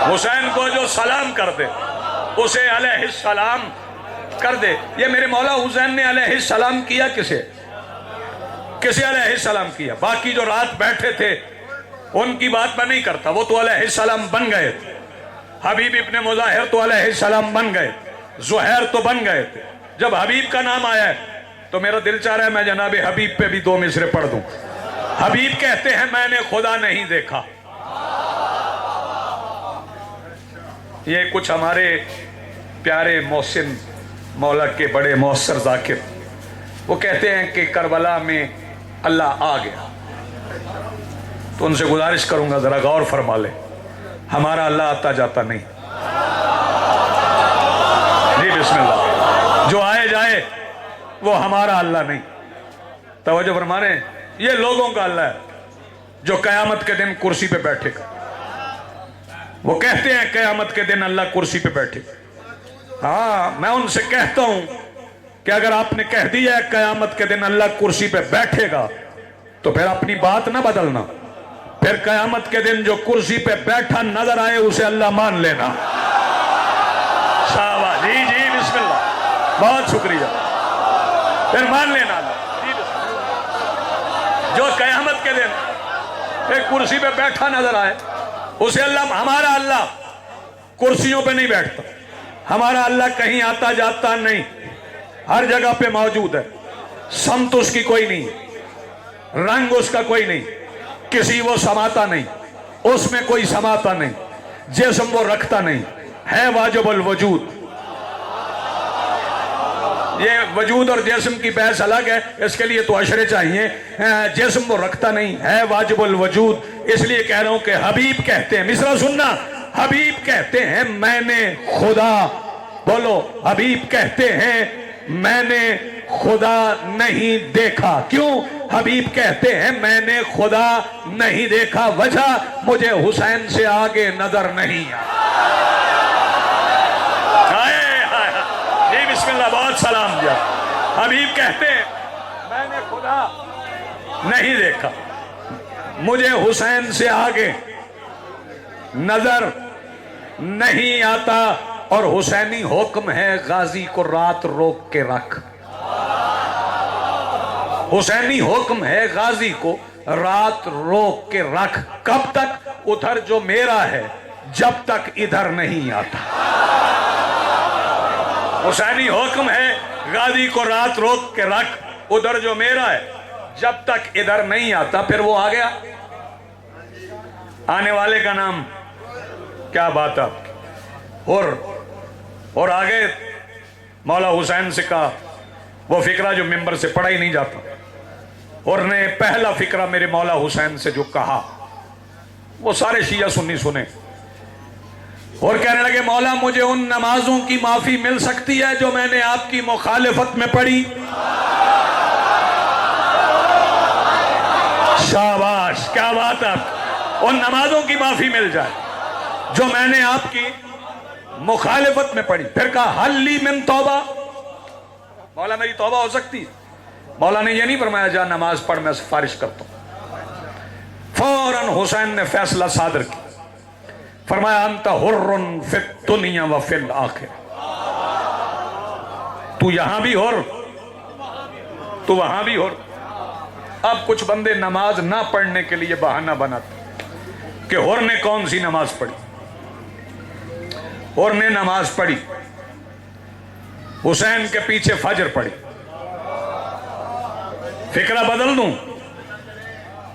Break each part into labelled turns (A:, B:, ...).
A: حسین کو جو سلام کر دے اسے علیہ السلام کر دے. یہ میرے مولا حسین نے علیہ السلام کیا کسے علیہ السلام کیا. باقی جو رات بیٹھے تھے ان کی بات میں نہیں کرتا, وہ تو علیہ السلام بن گئے تھے. حبیب ابن مظاہر تو علیہ السلام بن گئے, زہیر تو بن گئے تھے. جب حبیب کا نام آیا ہے تو میرا دل چاہ رہا ہے میں جناب حبیب پہ بھی 2 مصرے پڑھ دوں. حبیب کہتے ہیں میں نے خدا نہیں دیکھا. یہ کچھ ہمارے پیارے محسن مولا کے بڑے مؤثر ذاکر وہ کہتے ہیں کہ کربلا میں اللہ آ گیا. تو ان سے گزارش کروں گا ذرا غور فرما لے, ہمارا اللہ آتا جاتا نہیں. جی بسم اللہ, جو آئے جائے وہ ہمارا اللہ نہیں. توجہ فرما رہے ہیں, یہ لوگوں کا اللہ ہے جو قیامت کے دن کرسی پہ بیٹھے گا. وہ کہتے ہیں قیامت کے دن اللہ کرسی پہ بیٹھے گا. ہاں میں ان سے کہتا ہوں کہ اگر آپ نے کہہ دیا ہے قیامت کے دن اللہ کرسی پہ بیٹھے گا تو پھر اپنی بات نہ بدلنا. پھر قیامت کے دن جو کرسی پہ بیٹھا نظر آئے اسے اللہ مان لینا. شاباش, جی جی بسم اللہ, بہت شکریہ. پھر مان لینا اللہ, جی بسم اللہ. جو قیامت کے دن ایک کرسی پہ بیٹھا نظر آئے اسے اللہ, ہمارا اللہ کرسیوں پہ نہیں بیٹھتا. ہمارا اللہ کہیں آتا جاتا نہیں, ہر جگہ پہ موجود ہے. سمت اس کی کوئی نہیں, رنگ اس کا کوئی نہیں, کسی وہ سماتا نہیں, اس میں کوئی سماتا نہیں, جسم وہ رکھتا نہیں, ہے واجب الوجود. یہ وجود اور جسم کی بحث الگ ہے, اس کے لیے تو اشرے چاہیے. جسم وہ رکھتا نہیں, ہے واجب الوجود. اس لیے کہہ رہا ہوں کہ حبیب کہتے ہیں, مصرع سننا, حبیب کہتے ہیں میں نے خدا, بولو حبیب کہتے ہیں میں نے خدا نہیں دیکھا. کیوں حبیب کہتے ہیں میں نے خدا نہیں دیکھا؟ وجہ مجھے حسین سے آگے نظر نہیں آیا. جی بسم اللہ, بہت سلام دیا. حبیب کہتے ہیں میں نے خدا نہیں دیکھا, مجھے حسین سے آگے نظر نہیں آتا. اور حسینی حکم ہے غازی کو رات روک کے رکھ. حسینی حکم ہے غازی کو رات روک کے رکھ. کب تک؟ ادھر جو میرا ہے جب تک ادھر نہیں آتا. حسینی حکم ہے غازی کو رات روک کے رکھ, ادھر جو میرا ہے جب تک ادھر نہیں آتا. پھر وہ آ گیا, آنے والے کا نام کیا بات ہے. اور آگے مولا حسین سے کہا وہ فقرہ جو ممبر سے پڑھا ہی نہیں جاتا. اور نے پہلا فقرہ میرے مولا حسین سے جو کہا وہ سارے شیعہ سنی سنے, اور کہنے لگے مولا مجھے ان نمازوں کی معافی مل سکتی ہے جو میں نے آپ کی مخالفت میں پڑھی؟ شاباش, کیا بات ہے. ان نمازوں کی معافی مل جائے جو میں نے آپ کی مخالفت میں پڑھی. پھر کہا حل لی من توبہ, مولا میری توبہ ہو سکتی ہے؟ مولا نے یہ نہیں فرمایا جا نماز پڑھ میں سفارش کرتا ہوں. فوراً حسین نے فیصلہ صادر کیا, فرمایا انت حر فی الدنیا و فی الآخرہ. تو یہاں بھی حر, تو وہاں بھی حر. اب کچھ بندے نماز نہ پڑھنے کے لیے بہانہ بناتے کہ حر نے کون سی نماز پڑھی. حر نے نماز پڑھی, حسین کے پیچھے فجر پڑھی. فکرہ بدل دوں,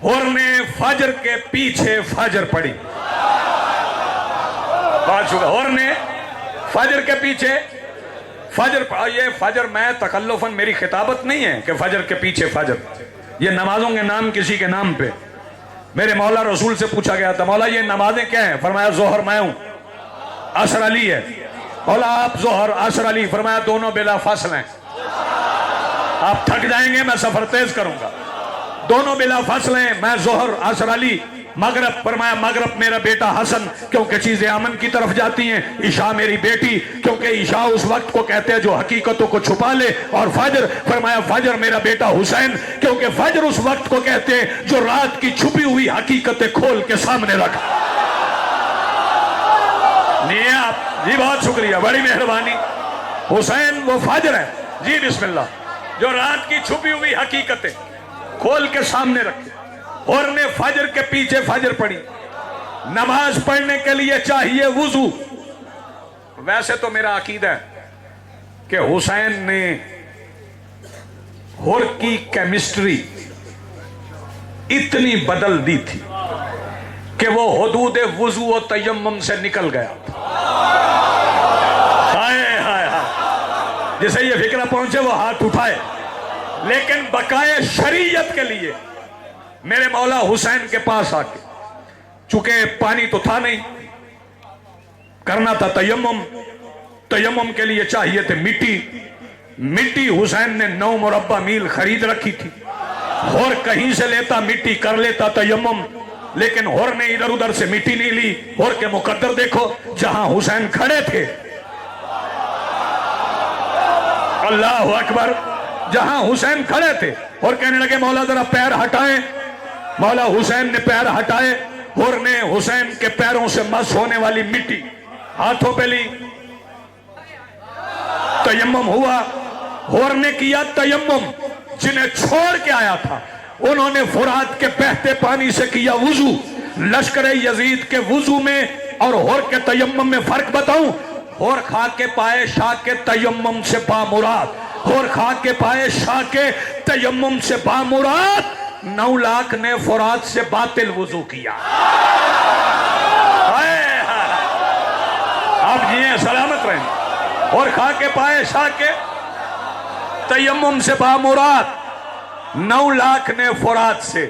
A: حر نے فجر کے پیچھے فجر پڑھی. بات شکر, حر نے فجر کے پیچھے فجر پڑھی. یہ فجر میں تکلفاً میری خطابت نہیں ہے کہ فجر کے پیچھے فجر, یہ نمازوں کے نام کسی کے نام پہ. میرے مولا رسول سے پوچھا گیا تھا مولا یہ نمازیں کیا ہیں؟ فرمایا ظہر میں ہوں, عصر علی ہے. مولا آپ ظہر عصر علی, فرمایا دونوں بلا فصل ہیں. آپ تھک جائیں گے میں سفر تیز کروں گا. دونوں بلا فصل ہیں, میں ظہر عصر علی. مغرب, فرمایا مغرب میرا بیٹا حسن کیونکہ چیزیں امن کی طرف جاتی ہیں. عشاء میری بیٹی کیونکہ عشاء اس وقت کو کہتے ہیں جو حقیقتوں کو چھپا لے. اور فجر, فرمایا فجر میرا بیٹا حسین کیونکہ فجر اس وقت کو کہتے ہیں جو رات کی چھپی ہوئی حقیقتیں کھول کے سامنے رکھ. جی بہت شکریہ، بڑی مہربانی۔ حسین وہ فاجر ہے، جی بسم اللہ، جو رات کی چھپی ہوئی حقیقتیں کھول کے سامنے رکھے، اور نے فجر کے پیچھے فجر پڑھی۔ نماز پڑھنے کے لیے چاہیے وضو۔ ویسے تو میرا عقیدہ ہے کہ حسین نے ہر کی کیمسٹری اتنی بدل دی تھی کہ وہ حدود وضو و تیمم سے نکل گیا تھا۔ ہائے ہائے ہائے، جسے یہ فکرہ پہنچے وہ ہاتھ اٹھائے۔ لیکن بقائے شریعت کے لیے میرے مولا حسین کے پاس آ کے، چونکہ پانی تو تھا نہیں، کرنا تھا تیمم، تیمم کے لیے چاہیے تھے مٹی۔ مٹی حسین نے 9 مربع میل خرید رکھی تھی، اور کہیں سے لیتا مٹی کر لیتا تیمم، لیکن ہور نے ادھر ادھر سے مٹی نہیں لی۔ ہور کے مقدر دیکھو، جہاں حسین کھڑے تھے، اللہ اکبر، جہاں حسین کھڑے تھے، اور کہنے لگے مولا ذرا پیر ہٹائیں۔ مولا حسین نے پیر ہٹائے، ہور نے حسین کے پیروں سے مس ہونے والی مٹی ہاتھوں پہ لی، تیمم ہوا۔ ہور نے کیا تیمم، جنہیں چھوڑ کے آیا تھا انہوں نے فرات کے بہتے پانی سے کیا وضو۔ لشکر یزید کے وضو میں اور ہور کے تیمم میں فرق بتاؤں؟ ہور کھا کے پائے شاہ کے تیمم سے بامراد، ہور کھا کے پائے شاہ کے تیمم سے بامراد 9 لاکھ نے فرات سے باطل وضو کیا۔ آپ جیئے سلامت رہیں۔ اور کھا کے پائے شاہ کے تیمم سے بامراد 9 لاکھ نے فرات سے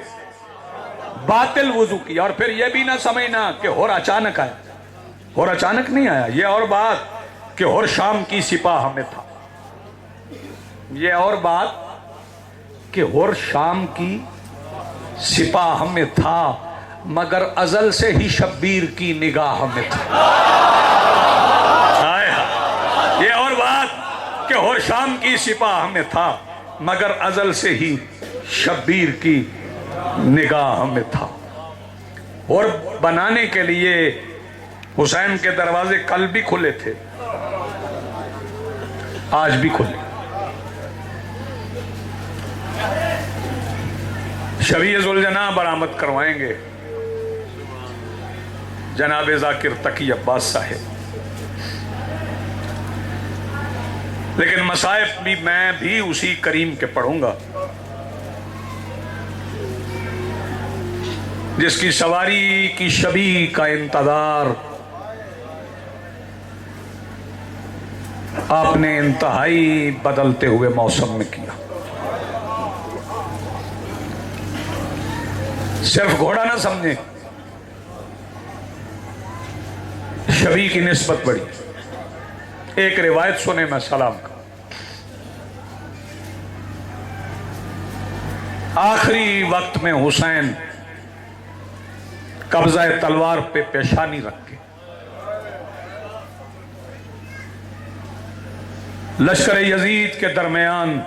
A: باطل وضو کیا۔ اور پھر یہ بھی نہ سمجھنا کہ ہور اچانک آیا، ہور اچانک نہیں آیا۔ یہ اور بات کہ ہور شام کی سپاہ میں تھا، یہ اور بات کہ ہور شام کی سپاہ میں تھا، مگر ازل سے ہی شبیر کی نگاہ میں تھا۔ یہ اور بات کہ ہور شام کی سپاہ میں تھا، مگر ازل سے ہی شبیر کی نگاہ میں تھا۔ اور بنانے کے لیے حسین کے دروازے کل بھی کھلے تھے، آج بھی کھلے۔ شبیہ ذوالجناح برآمد کروائیں گے جناب ذاکر تقی عباس صاحب، لیکن مصائب بھی میں بھی اسی کریم کے پڑھوں گا جس کی سواری کی شبیہ کا انتظار آپ نے انتہائی بدلتے ہوئے موسم میں کیا۔ صرف گھوڑا نہ سمجھیں، شبیہ کی نسبت بڑی۔ ایک روایت سنیں میں سلام کا۔ آخری وقت میں حسین قبضہ تلوار پہ پیشانی رکھ کے لشکر یزید کے درمیان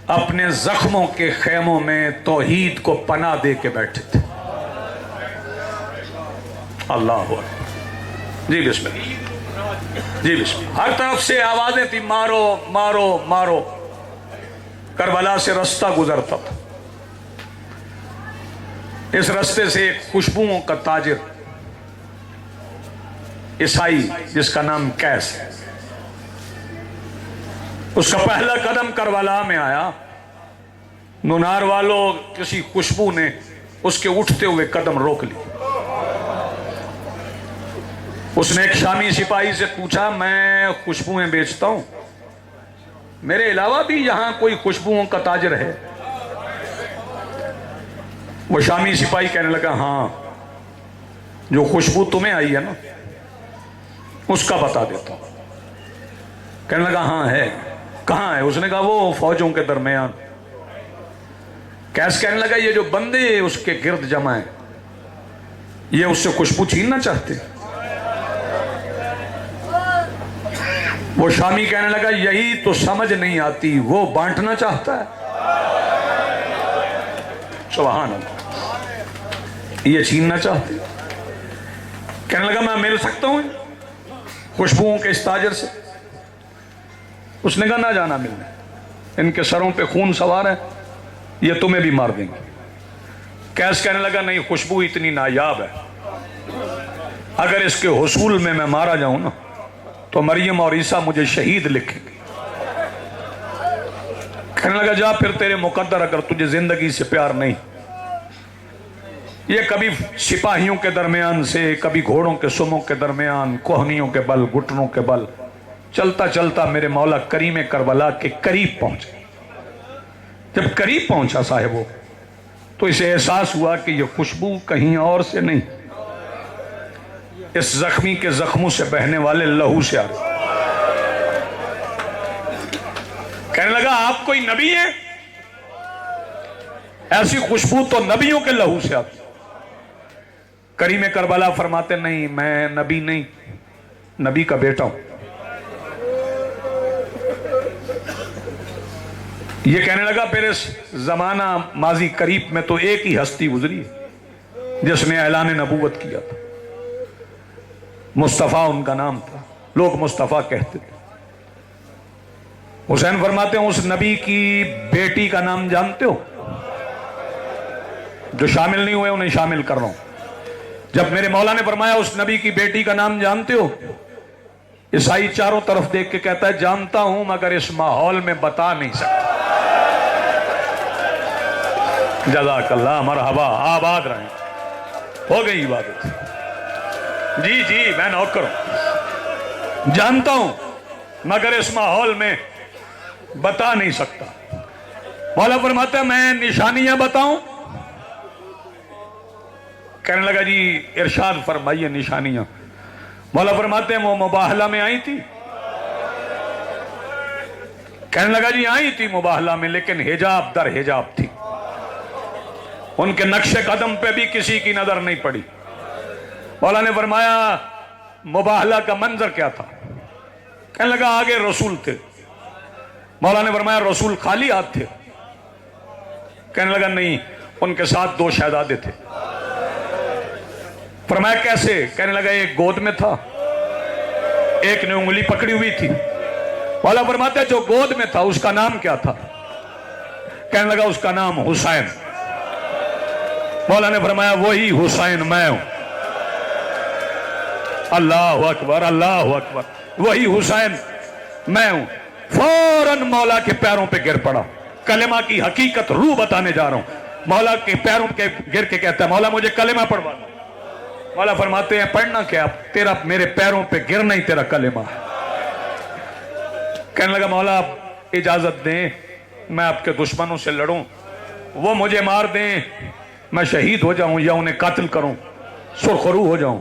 A: اپنے زخموں کے خیموں میں توحید کو پناہ دے کے بیٹھے تھے۔ اللہ اکبر، جی بسم اللہ، جی بسم اللہ۔ ہر طرف سے آوازیں تھی، مارو مارو مارو۔ کربلا سے رستہ گزرتا تھا، اس رستے سے ایک خوشبوؤں کا تاجر عیسائی جس کا نام کیس ہے، اس کا پہلا قدم کربلا میں آیا۔ نونار والوں کسی خوشبو نے اس کے اٹھتے ہوئے قدم روک لی۔ اس نے ایک شامی سپاہی سے پوچھا، میں خوشبوئیں بیچتا ہوں، میرے علاوہ بھی یہاں کوئی خوشبوؤں کا تاجر ہے؟ وہ شامی سپاہی کہنے لگا، ہاں، جو خوشبو تمہیں آئی ہے نا اس کا بتا دیتا ہوں۔ کہنے لگا، ہاں ہے، کہاں ہے؟ اس نے کہا، وہ فوجوں کے درمیان۔ کیس کہنے لگا، یہ جو بندے اس کے گرد جمع ہیں یہ اس سے خوشبو چھیننا چاہتے۔ وہ شامی کہنے لگا، یہی تو سمجھ نہیں آتی، وہ بانٹنا چاہتا ہے۔ سبحان اللہ، یہ چھیننا چاہتے۔ کہنے لگا، میں مل سکتا ہوں؟ خوشبوؤں کے اس تاجر سے؟ اس نے کہا نہ جانا ملنے، ان کے سروں پہ خون سوار ہے، یہ تمہیں بھی مار دیں گے۔ کیس کہنے لگا نہیں، خوشبو اتنی نایاب ہے، اگر اس کے حصول میں مارا جاؤں نا تو مریم اور عیسیٰ مجھے شہید لکھیں گے۔ کہنے لگا جا پھر تیرے مقدر، اگر تجھے زندگی سے پیار نہیں۔ یہ کبھی سپاہیوں کے درمیان سے، کبھی گھوڑوں کے سموں کے درمیان، کوہنیوں کے بل، گھٹنوں کے بل، چلتا چلتا میرے مولا کریم کربلا کے قریب پہنچے۔ جب قریب پہنچا صاحبو تو اسے احساس ہوا کہ یہ خوشبو کہیں اور سے نہیں، اس زخمی کے زخموں سے بہنے والے لہو سے آ رہی۔ کہنے لگا آپ کوئی نبی ہیں؟ ایسی خوشبو تو نبیوں کے لہو سے آتی۔ کریم کربلا فرماتے نہیں، میں نبی نہیں، نبی کا بیٹا ہوں۔ یہ کہنے لگا پھر اس زمانہ ماضی قریب میں تو ایک ہی ہستی گزری جس نے اعلان نبوت کیا تھا، مصطفیٰ ان کا نام تھا، لوگ مصطفیٰ کہتے تھے۔ حسین فرماتے ہیں اس نبی کی بیٹی کا نام جانتے ہو؟ جو شامل نہیں ہوئے انہیں شامل کر رہا ہوں۔ جب میرے مولا نے فرمایا اس نبی کی بیٹی کا نام جانتے ہو، عیسائی چاروں طرف دیکھ کے کہتا ہے جانتا ہوں مگر اس ماحول میں بتا نہیں سکتا۔ جزاک اللہ، مرحبا، آباد رہیں، ہو گئی عبادت۔ جی جی میں نوکر ہوں، جانتا ہوں مگر اس ماحول میں بتا نہیں سکتا۔ مولا فرماتا ہے میں نشانیاں بتاؤں؟ کہنے لگا جی ارشاد فرمائیے نشانیاں۔ مولا فرماتے ہیں وہ مباہلہ میں آئی تھی؟ کہنے لگا جی آئی تھی مباہلہ میں، لیکن حجاب در حجاب تھی، ان کے نقش قدم پہ بھی کسی کی نظر نہیں پڑی۔ مولا نے فرمایا مباہلہ کا منظر کیا تھا؟ کہنے لگا آگے رسول تھے۔ مولا نے فرمایا رسول خالی ہاتھ تھے؟ کہنے لگا نہیں، ان کے ساتھ 2 شہزادے تھے۔ فرمایا کیسے؟ کہنے لگا ایک گود میں تھا، ایک نے انگلی پکڑی ہوئی تھی۔ مولا فرماتا ہے جو گود میں تھا اس کا نام کیا تھا؟ کہنے لگا اس کا نام حسین۔ مولا نے فرمایا وہی حسین میں ہوں۔ اللہ اکبر، اللہ اکبر، وہی حسین میں ہوں۔ فوراً مولا کے پیروں پہ گر پڑا، کلمہ کی حقیقت روح بتانے جا رہا ہوں۔ مولا کے پیروں پہ گر کے کہتا ہے مولا مجھے کلمہ پڑھوا۔ مولا فرماتے ہیں پڑھنا کیا؟ تیرا میرے پیروں پہ گرنا ہی تیرا کلمہ ہے۔ کہنے لگا مولا آپ اجازت دیں میں آپ کے دشمنوں سے لڑوں، وہ مجھے مار دیں، میں شہید ہو جاؤں یا انہیں قتل کروں، سرخرو ہو جاؤں۔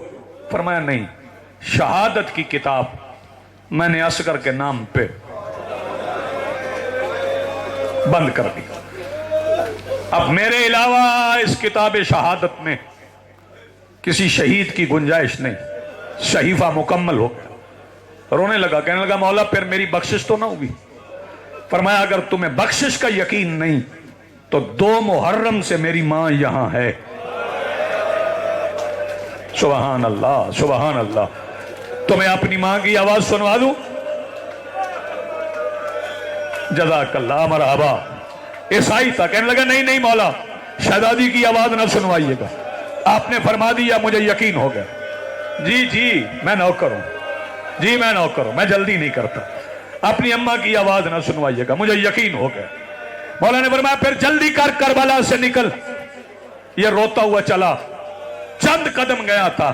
A: فرمایا نہیں، شہادت کی کتاب میں نے اصغر کے نام پہ بند کر دی، اب میرے علاوہ اس کتاب شہادت میں کسی شہید کی گنجائش نہیں۔ صحیفہ مکمل ہو گیا، رونے لگا، کہنے لگا مولا پھر میری بخشش تو نہ ہوگی؟ فرمایا اگر تمہیں بخشش کا یقین نہیں تو 2 محرم سے میری ماں یہاں ہے۔ سبحان اللہ، سبحان اللہ۔ تمہیں اپنی ماں کی آواز سنوا دوں؟ جزاک اللہ، مرحبا۔ عیسائی تھا، کہنے لگا نہیں نہیں مولا شہزادی کی آواز نہ سنوائیے گا، آپ نے فرما دیا مجھے یقین ہو گیا۔ جی جی میں نوکر ہوں، جی میں نوکر ہوں، میں جلدی نہیں کرتا، اپنی اماں کی آواز نہ سنوائیے گا، مجھے یقین ہو گیا۔ مولا نے فرمایا پھر جلدی کر کربلا سے نکل۔ یہ روتا ہوا چلا، چند قدم گیا تھا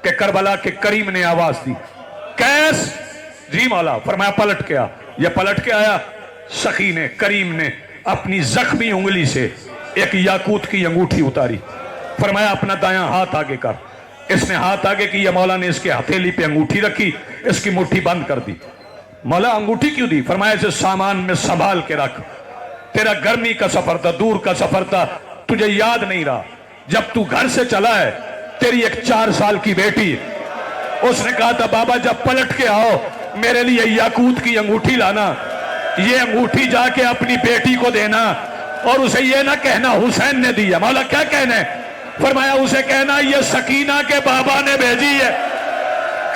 A: کہ کربلا کے کریم نے آواز دی، کیس؟ جی مولا۔ فرمایا پلٹ کے آ۔ یہ پلٹ کے آیا، سخی نے، کریم نے اپنی زخمی انگلی سے ایک یاقوت کی انگوٹھی اتاری۔ فرمایا اپنا دایاں ہاتھ آگے کر۔ اس نے ہاتھ آگے کیا، مولا نے اس کے ہتھیلی پہ انگوٹھی رکھی، اس کی مٹھی بند کر دی۔ مولا انگوٹھی کیوں دی؟ فرمایا اسے سامان میں سنبھال کے رکھ، تیرا گرمی کا سفر تھا، دور کا سفر تھا، تجھے یاد نہیں رہا، جب تو گھر سے چلا ہے تیری ایک 4 سال کی بیٹی، اس نے کہا تھا بابا جب پلٹ کے آؤ میرے لیے یاقوت کی انگوٹھی لانا، یہ انگوٹھی جا کے اپنی بیٹی کو دینا اور اسے یہ نہ کہنا حسین نے دیا۔ مولا کیا کہنا ہے؟ فرمایا اسے کہنا یہ سکینہ کے بابا نے بھیجی ہے۔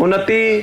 B: 29